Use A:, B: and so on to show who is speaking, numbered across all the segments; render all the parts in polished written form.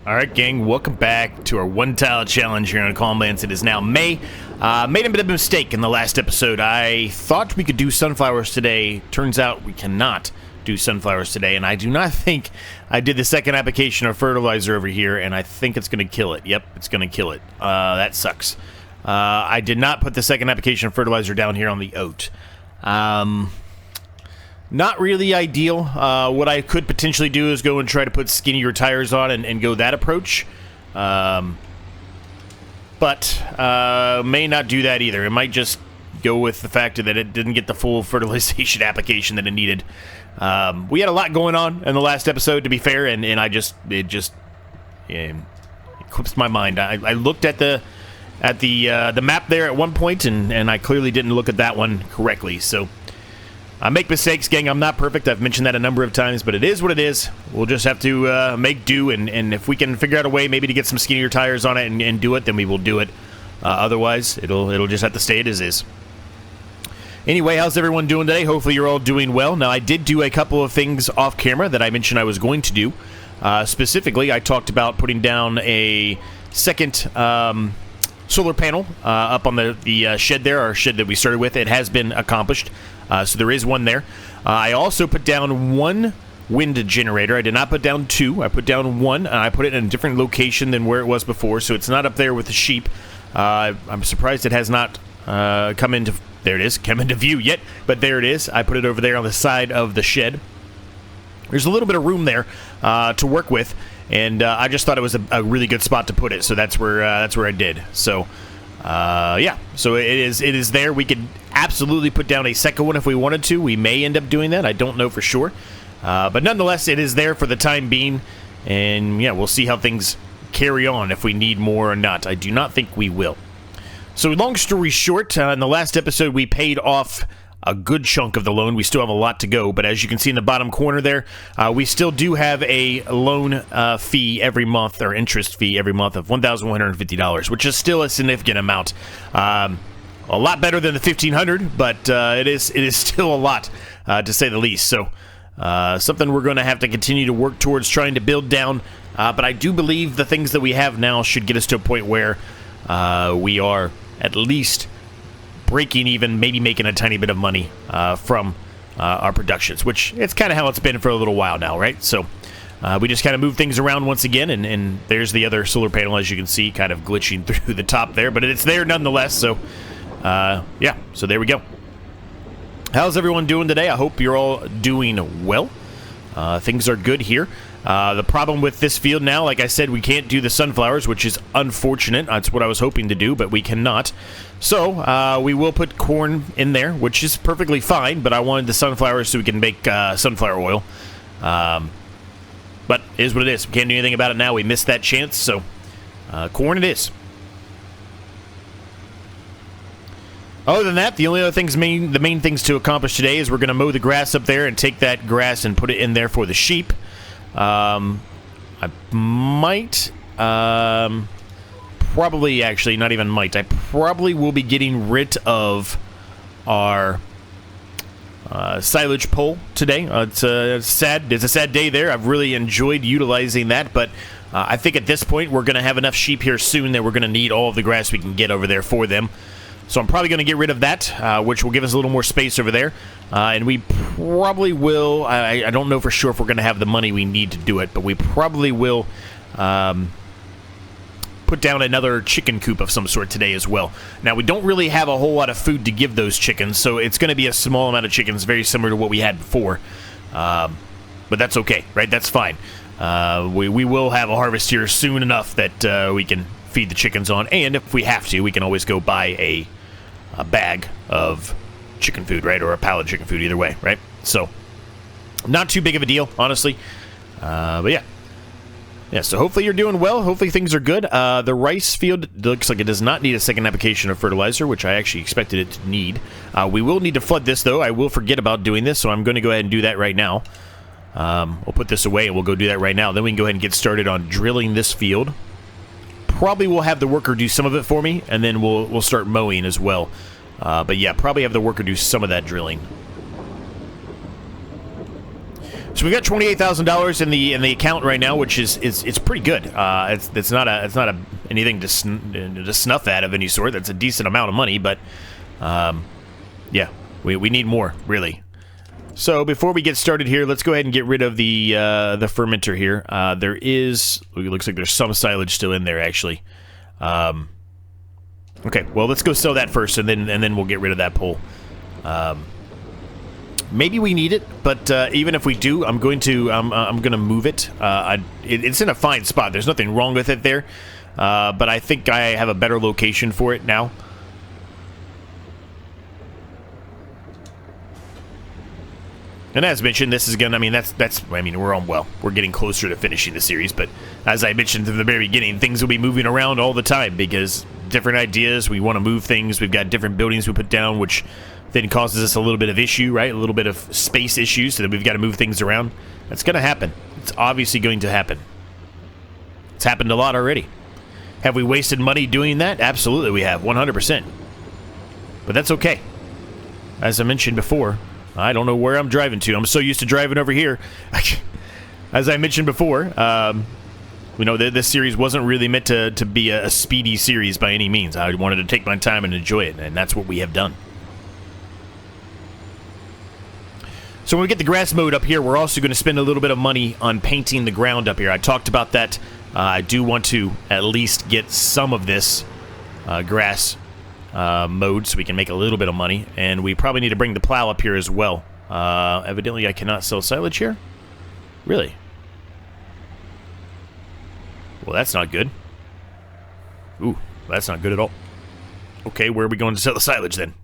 A: Alright gang, welcome back to our one tile challenge here on Calmlands. It is now May. Made a bit of a mistake in the last episode. I thought we could do sunflowers today. Turns out we cannot do sunflowers today, and I do not think I did the second application of fertilizer over here, and I think it's going to kill it. Yep, it's going to kill it. That sucks. I did not put the second application of fertilizer down here on the oat. Not really ideal. What I could potentially do is go and try to put skinnier tires on and go that approach. But may not do that either. It might just go with the fact that it didn't get the full fertilization application that it needed. We had a lot going on in the last episode, to be fair, and it eclipsed my mind. I looked at the map there at one point, and I clearly didn't look at that one correctly. So I make mistakes, gang. I'm not perfect. I've mentioned that a number of times, but it is what it is. We'll just have to make do, and if we can figure out a way maybe to get some skinnier tires on it and do it, then we will do it. Otherwise, it'll just have to stay as is. Anyway, how's everyone doing today? Hopefully you're all doing well. Now, I did do a couple of things off camera that I mentioned I was going to do. Specifically, I talked about putting down a second solar panel up on the shed there, our shed that we started with. It has been accomplished. So there is one there. I also put down one wind generator. I did not put down two. I put down one, and I put it in a different location than where it was before, so it's not up there with the sheep. I'm surprised it has not come into view yet, but there it is. I put it over there on the side of the shed. There's a little bit of room there to work with, and I just thought it was a really good spot to put it, so that's where I did. So yeah, so it is there. We could absolutely put down a second one if we wanted to. We may end up doing that. I don't know for sure. But nonetheless, it is there for the time being. And yeah, we'll see how things carry on, if we need more or not. I do not think we will. So long story short, in the last episode, we paid off a good chunk of the loan. We still have a lot to go, but as you can see in the bottom corner there, we still do have a loan fee every month, or interest fee every month of $1,150, which is still a significant amount. A lot better than the $1,500, but it is still a lot, to say the least. So something we're going to have to continue to work towards trying to build down, but I do believe the things that we have now should get us to a point where we are at least breaking even, maybe making a tiny bit of money from our productions, which it's kind of how it's been for a little while now, right? So we just kind of move things around once again, and there's the other solar panel, as you can see, kind of glitching through the top there, but it's there nonetheless. So yeah, so there we go. How's everyone doing today? I hope you're all doing well. Things are good here. The problem with this field now, like I said, we can't do the sunflowers, which is unfortunate. That's what I was hoping to do, but we cannot. So we will put corn in there, which is perfectly fine, but I wanted the sunflowers so we can make sunflower oil. But it is what it is. We can't do anything about it now. We missed that chance, so corn it is. Other than that, the only other things, the main things to accomplish today is we're going to mow the grass up there and take that grass and put it in there for the sheep. I might, probably, actually, not even might, I probably will be getting rid of our silage pole today. It's a sad day there. I've really enjoyed utilizing that, but I think at this point we're going to have enough sheep here soon that we're going to need all of the grass we can get over there for them. So I'm probably going to get rid of that, which will give us a little more space over there. And we probably will, I don't know for sure if we're going to have the money we need to do it, but we probably will put down another chicken coop of some sort today as well. Now, we don't really have a whole lot of food to give those chickens, so it's going to be a small amount of chickens, very similar to what we had before. But that's okay, right? That's fine. We will have a harvest here soon enough that we can feed the chickens on, and if we have to, we can always go buy a bag of chicken food, right, or a pallet of chicken food, either way, right? So not too big of a deal, honestly. But yeah, so hopefully you're doing well. Hopefully things are good. The rice field looks like it does not need a second application of fertilizer, which I actually expected it to need. We will need to flood this, though. I will forget about doing this, so I'm going to go ahead and do that right now. We'll put this away and we'll go do that right now. Then we can go ahead and get started on drilling this field. Probably will have the worker do some of it for me, and then we'll start mowing as well. But yeah, probably have the worker do some of that drilling. So So we've got $28,000 in the account right now, which is it's pretty good. It's not anything to snuff at of any sort. That's a decent amount of money, but yeah, we need more, really. So before we get started here, let's go ahead and get rid of the fermenter here. It looks like there's some silage still in there, actually. Okay, well, let's go sell that first, and then we'll get rid of that pole. Maybe we need it, but even if we do, I'm going to move it. It's in a fine spot. There's nothing wrong with it there, but I think I have a better location for it now. And as mentioned, this is gonna. I mean, we're getting closer to finishing the series. But as I mentioned from the very beginning, things will be moving around all the time because different ideas. We want to move things. We've got different buildings we put down, which then causes us a little bit of issue, right? A little bit of space issues, so that we've got to move things around. That's gonna happen. It's obviously going to happen. It's happened a lot already. Have we wasted money doing that? Absolutely, we have, 100%. But that's okay. As I mentioned before, I don't know where I'm driving to. I'm so used to driving over here. As I mentioned before, this series wasn't really meant to be a speedy series by any means. I wanted to take my time and enjoy it, and that's what we have done. So when we get the grass mowed up here, we're also going to spend a little bit of money on painting the ground up here. I talked about that. I do want to at least get some of this grass mode so we can make a little bit of money, and we probably need to bring the plow up here as well. Evidently I cannot sell silage here. Really? Well, that's not good. Ooh, that's not good at all. Okay, where are we going to sell the silage then?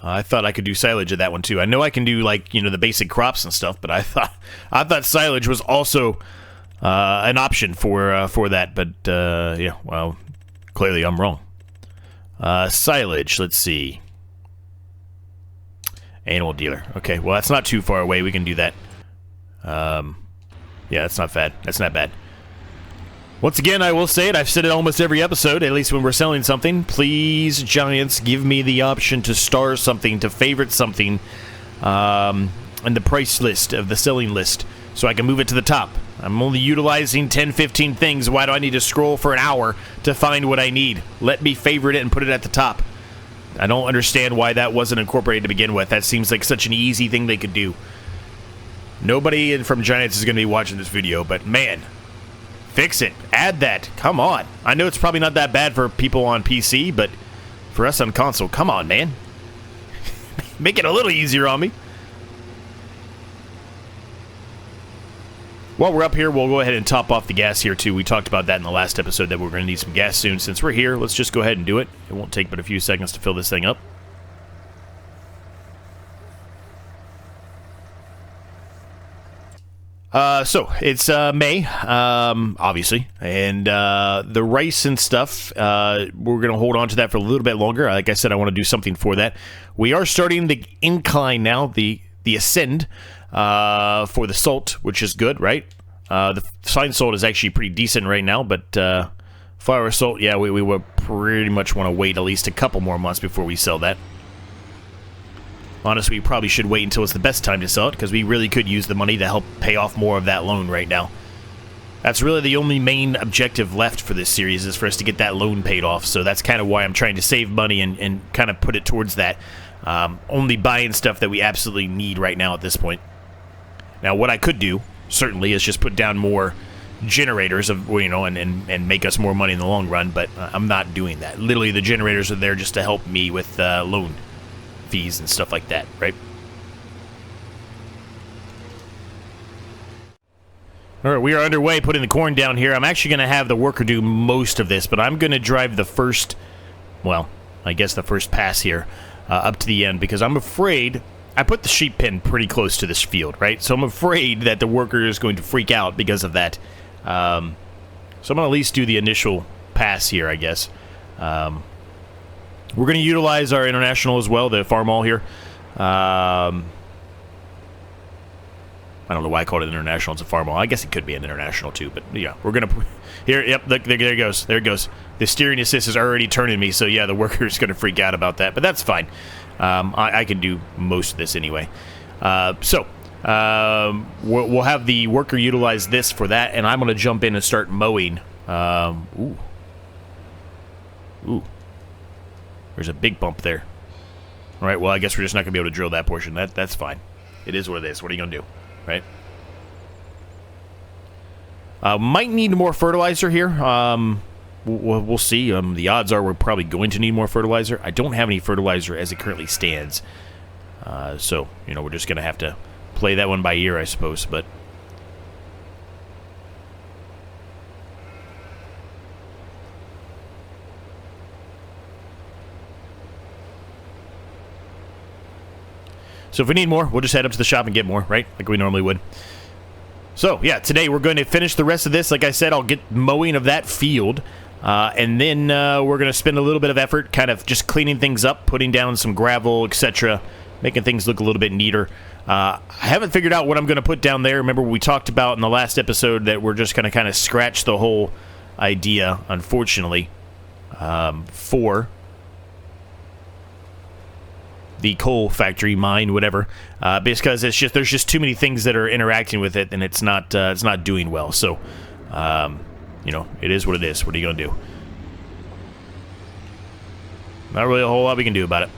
A: I thought I could do silage at that one too. I know I can do, like, the basic crops and stuff, but I thought silage was also an option for that. But yeah, well, clearly I'm wrong. Silage, let's see. Animal dealer. Okay, well, that's not too far away. We can do that. Yeah, that's not bad. That's not bad. Once again, I will say it. I've said it almost every episode, at least when we're selling something. Please, Giants, give me the option to star something, to favorite something in the price list of the selling list so I can move it to the top. I'm only utilizing 10, 15 things. Why do I need to scroll for an hour to find what I need? Let me favorite it and put it at the top. I don't understand why that wasn't incorporated to begin with. That seems like such an easy thing they could do. Nobody from Giants is going to be watching this video, but man, fix it. Add that. Come on. I know it's probably not that bad for people on PC, but for us on console, come on, man. Make it a little easier on me. While we're up here, we'll go ahead and top off the gas here, too. We talked about that in the last episode, that we're going to need some gas soon. Since we're here, let's just go ahead and do it. It won't take but a few seconds to fill this thing up. So it's May, obviously, and the rice and stuff, we're going to hold on to that for a little bit longer. Like I said, I want to do something for that. We are starting the incline now, the ascend, for the salt, which is good, right? The fine salt is actually pretty decent right now, but flour salt, yeah, we will pretty much want to wait at least a couple more months before we sell that. Honestly, we probably should wait until it's the best time to sell it, because we really could use the money to help pay off more of that loan right now. That's really the only main objective left for this series, is for us to get that loan paid off. So that's kind of why I'm trying to save money and kind of put it towards that. Only buying stuff that we absolutely need right now at this point. Now, what I could do, certainly, is just put down more generators of, and make us more money in the long run, but I'm not doing that. Literally, the generators are there just to help me with loan fees and stuff like that, right? Alright, we are underway putting the corn down here. I'm actually going to have the worker do most of this, but I'm going to drive the first, well, I guess the first pass here up to the end, because I'm afraid, I put the sheep pen pretty close to this field, right? So I'm afraid that the worker is going to freak out because of that. So I'm going to at least do the initial pass here, I guess. We're going to utilize our international as well, the farm all here. I don't know why I called it international. It's a farm all. I guess it could be an international too, but yeah, we're going to... Here, yep, look, there it goes. There it goes. The steering assist is already turning me, so yeah, the worker is going to freak out about that, but that's fine. I can do most of this anyway. We'll have the worker utilize this for that, and I'm going to jump in and start mowing. Ooh. There's a big bump there. All right, well, I guess we're just not going to be able to drill that portion. That's fine. It is what it is. What are you going to do, right? Might need more fertilizer here. We'll see. The odds are we're probably going to need more fertilizer. I don't have any fertilizer as it currently stands. So, you know, we're just going to have to play that one by ear, I suppose, but... So if we need more, we'll just head up to the shop and get more, right? Like we normally would. So, yeah, today we're going to finish the rest of this. Like I said, I'll get mowing of that field. And then we're going to spend a little bit of effort kind of just cleaning things up, putting down some gravel, etc., making things look a little bit neater. I haven't figured out what I'm going to put down there. Remember, we talked about in the last episode that we're just going to kind of scratch the whole idea, unfortunately, for the coal factory, mine, whatever, because there's just too many things that are interacting with it, and it's not doing well. So, you know, it is what it is. What are you gonna do? Not really a whole lot we can do about it.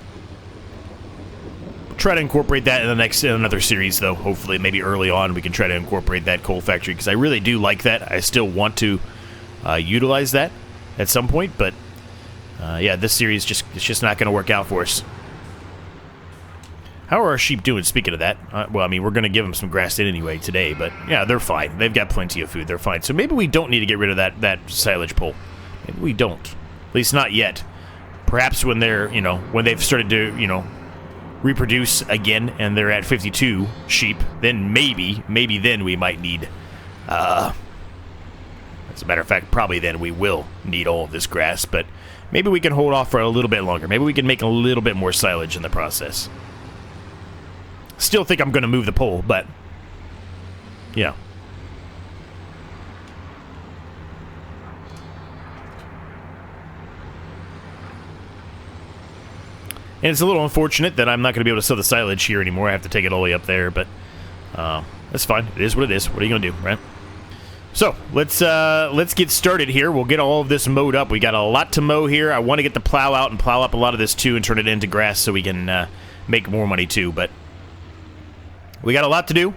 A: Try to incorporate that in another series, though. Hopefully, maybe early on we can try to incorporate that coal factory, because I really do like that. I still want to utilize that at some point, but yeah, this series it's just not going to work out for us. How are our sheep doing, speaking of that? Well, I mean, we're going to give them some grass in anyway today, but yeah, they're fine. They've got plenty of food. They're fine. So maybe we don't need to get rid of that silage pole. Maybe we don't. At least not yet. Perhaps when they're, you know, when they've started to, you know, reproduce again and they're at 52 sheep, then maybe then we might need, as a matter of fact, probably then we will need all of this grass, but maybe we can hold off for a little bit longer. Maybe we can make a little bit more silage in the process. Still think I'm going to move the pole, but yeah. And it's a little unfortunate that I'm not going to be able to sell the silage here anymore. I have to take it all the way up there, but that's fine. It is what it is. What are you going to do, right? So let's get started here. We'll get all of this mowed up. We got a lot to mow here. I want to get the plow out and plow up a lot of this too and turn it into grass so we can make more money too, but we got a lot to do.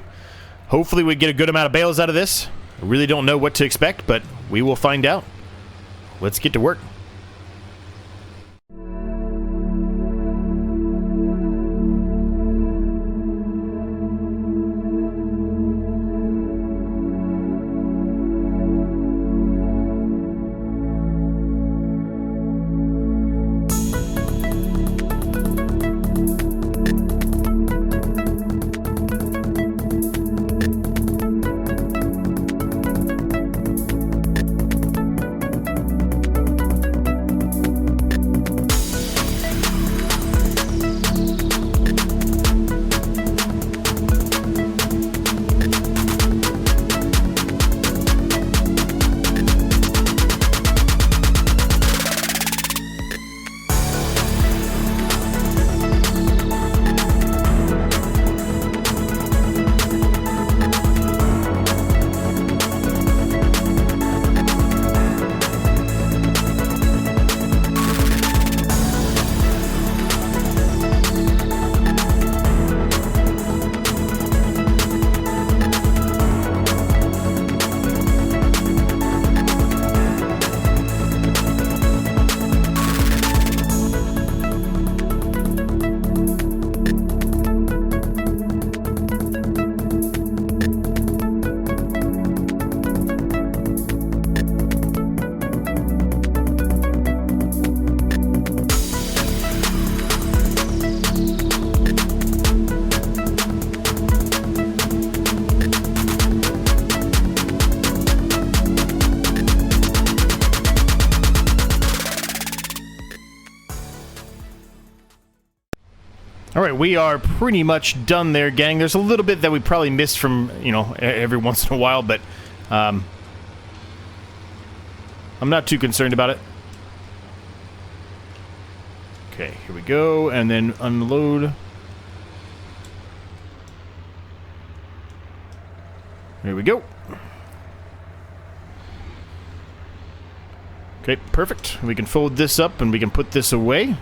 A: Hopefully we get a good amount of bales out of this. I really don't know what to expect, but we will find out. Let's get to work. Alright, we are pretty much done there, gang. There's a little bit that we probably missed from, you know, every once in a while, but I'm not too concerned about it. Okay, here we go, and then unload. There we go. Okay, perfect. We can fold this up and we can put this away.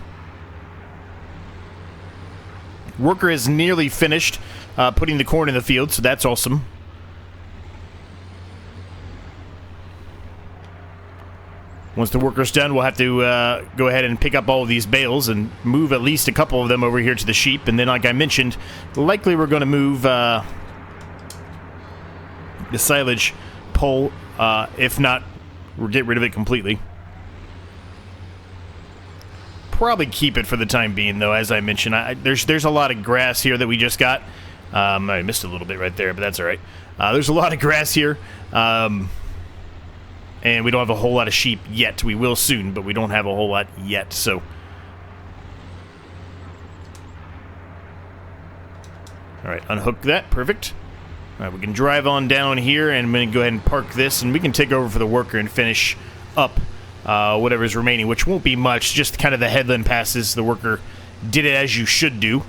A: Worker is nearly finished putting the corn in the field, so that's awesome. Once the worker's done, we'll have to go ahead and pick up all of these bales and move at least a couple of them over here to the sheep. And then, like I mentioned, likely we're going to move the silage pole. If not, we'll get rid of it completely. Probably keep it for the time being, though. As I mentioned, there's a lot of grass here that we just got. I missed a little bit right there, but that's all right. There's a lot of grass here, and we don't have a whole lot of sheep yet. We will soon, but we don't have a whole lot yet. So, all right, unhook that. Perfect. All right, we can drive on down here, and I'm going to go ahead and park this, and we can take over for the worker and finish up whatever's remaining, which won't be much, just kind of the headland passes. The worker did it as you should do,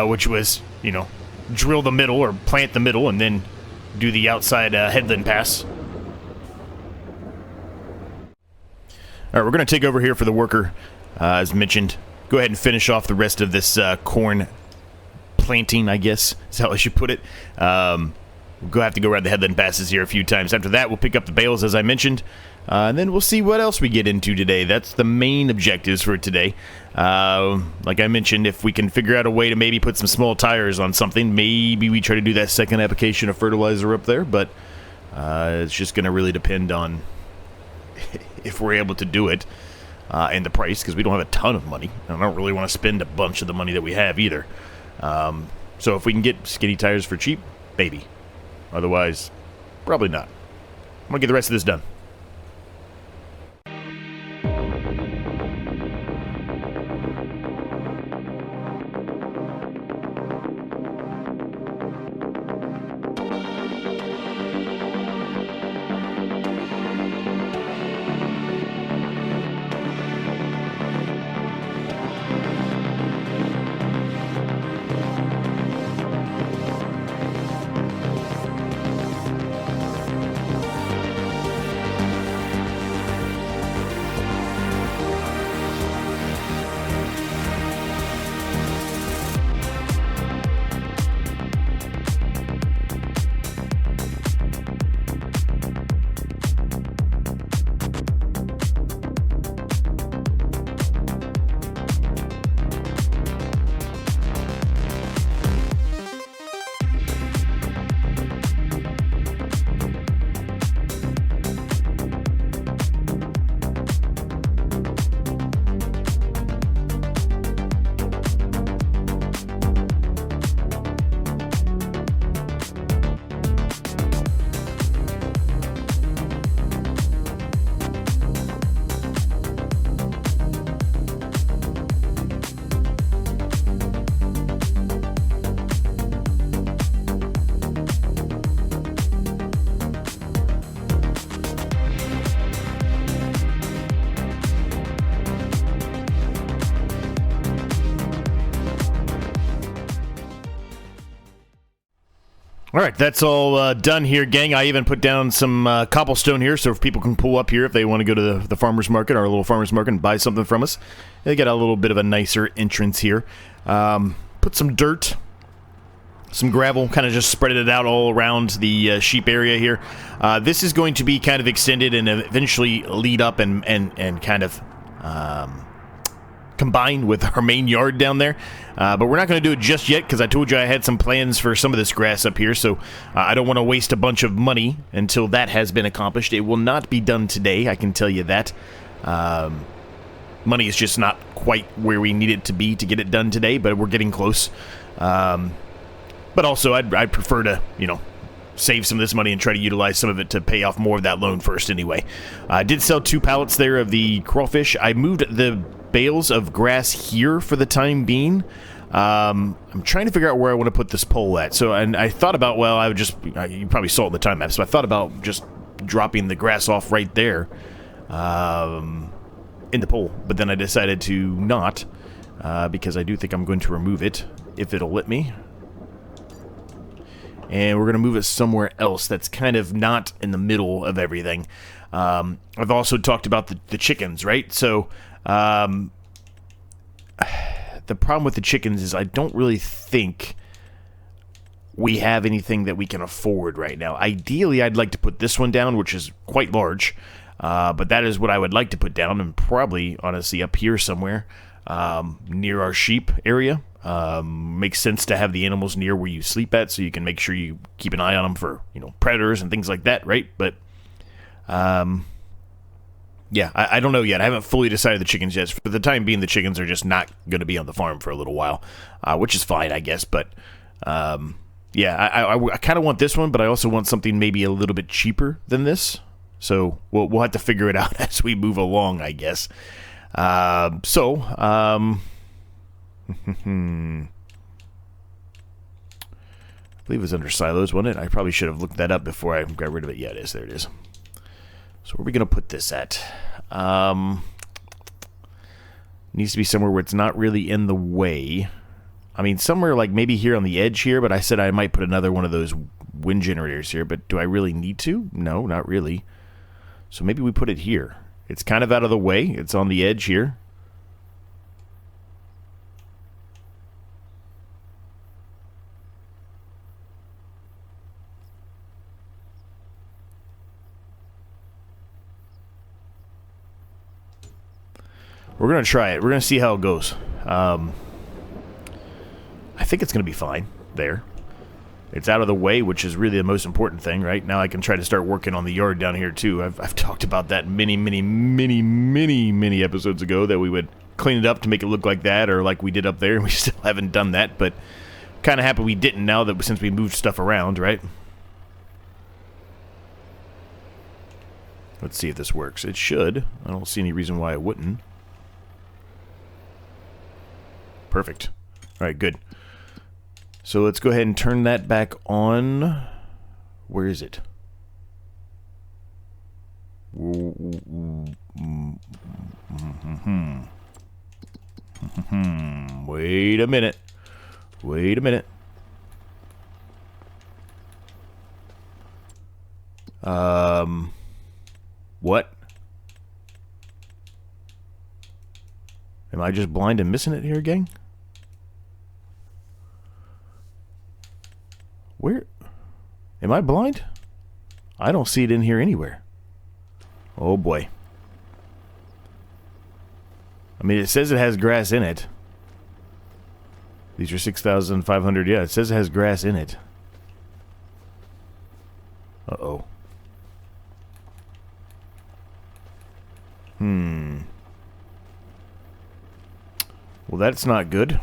A: which was, you know, drill the middle or plant the middle and then do the outside headland pass. All right, we're going to take over here for the worker, as mentioned. Go ahead and finish off the rest of this corn planting, I guess is how I should put it. We'll have to go around the headland passes here a few times. After that, we'll pick up the bales, as I mentioned. And then we'll see what else we get into today. That's the main objectives for today. Like I mentioned, if we can figure out a way to maybe put some small tires on something, maybe we try to do that second application of fertilizer up there. But it's just going to really depend on if we're able to do it and the price, because we don't have a ton of money. And I don't really want to spend a bunch of the money that we have either. So if we can get skinny tires for cheap, maybe. Otherwise, probably not. I'm going to get the rest of this done. All right, that's all done here, gang. I even put down some cobblestone here, so if people can pull up here if they want to go to the farmer's market, our little farmer's market, and buy something from us. They got a little bit of a nicer entrance here. Put some dirt, some gravel, kind of just spread it out all around the sheep area here. This is going to be kind of extended and eventually lead up and kind of combined with our main yard down there. But we're not going to do it just yet because I told you I had some plans for some of this grass up here, so I don't want to waste a bunch of money until that has been accomplished. It will not be done today, I can tell you that. Money is just not quite where we need it to be to get it done today, but we're getting close. But also, I'd prefer to, save some of this money and try to utilize some of it to pay off more of that loan first anyway. I did sell 2 pallets there of the crawfish. I moved the bales of grass here for the time being. I'm trying to figure out where I want to put this pole at. So, and I thought about, well, I would just, you probably saw it in the time map, so I thought about just dropping the grass off right there in the pole. But then I decided to not, because I do think I'm going to remove it, if it'll let me. and we're going to move it somewhere else that's kind of not in the middle of everything. I've also talked about the chickens, right? So the problem with the chickens is I don't really think we have anything that we can afford right now. Ideally, I'd like to put this one down, which is quite large, but that is what I would like to put down, and probably, honestly, up here somewhere near our sheep area. Makes sense to have the animals near where you sleep at, so you can make sure you keep an eye on them for, predators and things like that, right? But yeah, I don't know yet. I haven't fully decided the chickens yet. For the time being, the chickens are just not going to be on the farm for a little while, which is fine, I guess. But yeah, I kind of want this one, but I also want something maybe a little bit cheaper than this. So we'll have to figure it out as we move along, I guess. I believe it was under silos, wasn't it? I probably should have looked that up before I got rid of it. Yeah, it is. There it is. So where are we going to put this at? Needs to be somewhere where it's not really in the way. I mean, somewhere like maybe here on the edge here, but I said I might put another one of those wind generators here, but do I really need to? No, not really. So maybe we put it here. It's kind of out of the way. It's on the edge here. We're going to try it. We're going to see how it goes. I think it's going to be fine there. It's out of the way, which is really the most important thing, right? Now I can try to start working on the yard down here, too. I've talked about that many episodes ago, that we would clean it up to make it look like that, or like we did up there, and we still haven't done that, but kind of happy we didn't now, that since we moved stuff around, right? Let's see if this works. It should. I don't see any reason why it wouldn't. Perfect. All right, good. So let's go ahead and turn that back on. Where is it? Wait a minute. Wait a minute. What? Am I just blind and missing it here, gang? Where? Am I blind? I don't see it in here anywhere. Oh boy. I mean, it says it has grass in it. These are 6,500. Yeah, it says it has grass in it. Uh-oh. Well, that's not good.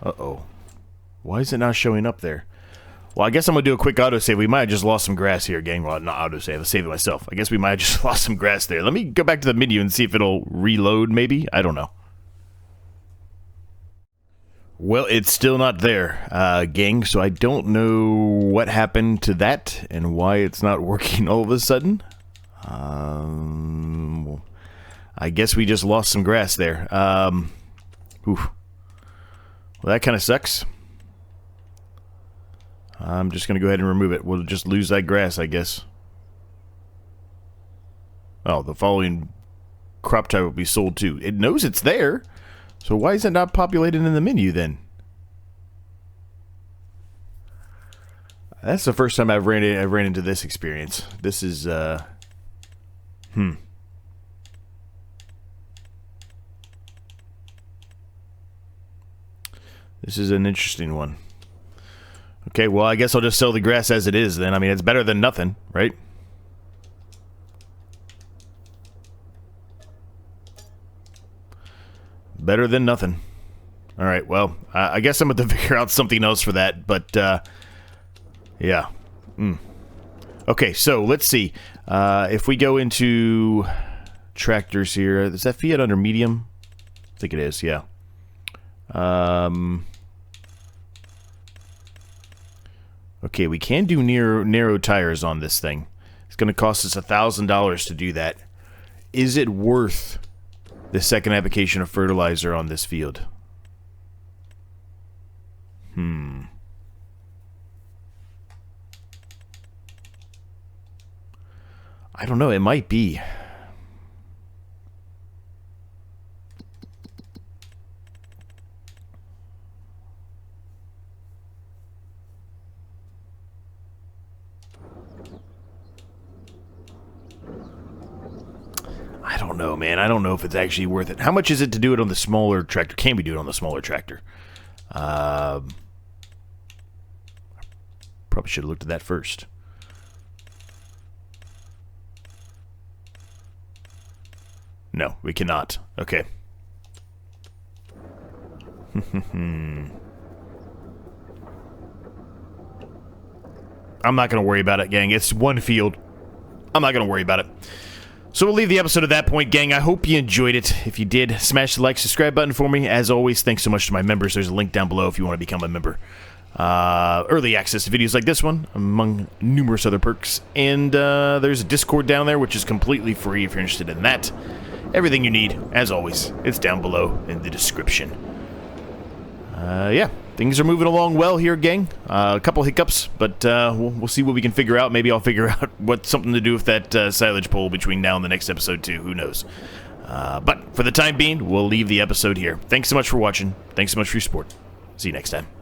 A: Uh-oh. Why is it not showing up there? Well, I guess I'm going to do a quick autosave. We might have just lost some grass here, gang. Well, not autosave. I'll save it myself. I guess we might have just lost some grass there. Let me go back to the menu and see if it'll reload, maybe. I don't know. Well, it's still not there, gang, so I don't know what happened to that and why it's not working all of a sudden. I guess we just lost some grass there. Oof. Well, that kind of sucks. I'm just going to go ahead and remove it. We'll just lose that grass, I guess. Oh, the following crop type will be sold too. It knows it's there. So why is it not populated in the menu then? That's the first time I've ran into this experience. This is This is an interesting one. Okay, well, I guess I'll just sell the grass as it is then. I mean, it's better than nothing, right? Better than nothing. All right, well, I guess I'm going to figure out something else for that, but, yeah. Okay, so let's see. If we go into tractors here, is that Fiat under medium? I think it is, yeah. Okay, we can do narrow tires on this thing. It's going to cost us $1,000 to do that. Is it worth the second application of fertilizer on this field? I don't know. It might be. I don't know, man. I don't know if it's actually worth it. How much is it to do it on the smaller tractor? Can we do it on the smaller tractor? Probably should have looked at that first. No, we cannot. Okay. I'm not going to worry about it, gang. It's one field. I'm not going to worry about it. So we'll leave the episode at that point, gang. I hope you enjoyed it. If you did, smash the like, subscribe button for me. As always, thanks so much to my members. There's a link down below if you want to become a member. Early access to videos like this one, among numerous other perks. And there's a Discord down there, which is completely free if you're interested in that. Everything you need, as always, it's down below in the description. Yeah, things are moving along well here, gang. A couple hiccups, but we'll see what we can figure out. Maybe I'll figure out what's something to do with that silage pole between now and the next episode, too. Who knows? But for the time being, we'll leave the episode here. Thanks so much for watching. Thanks so much for your support. See you next time.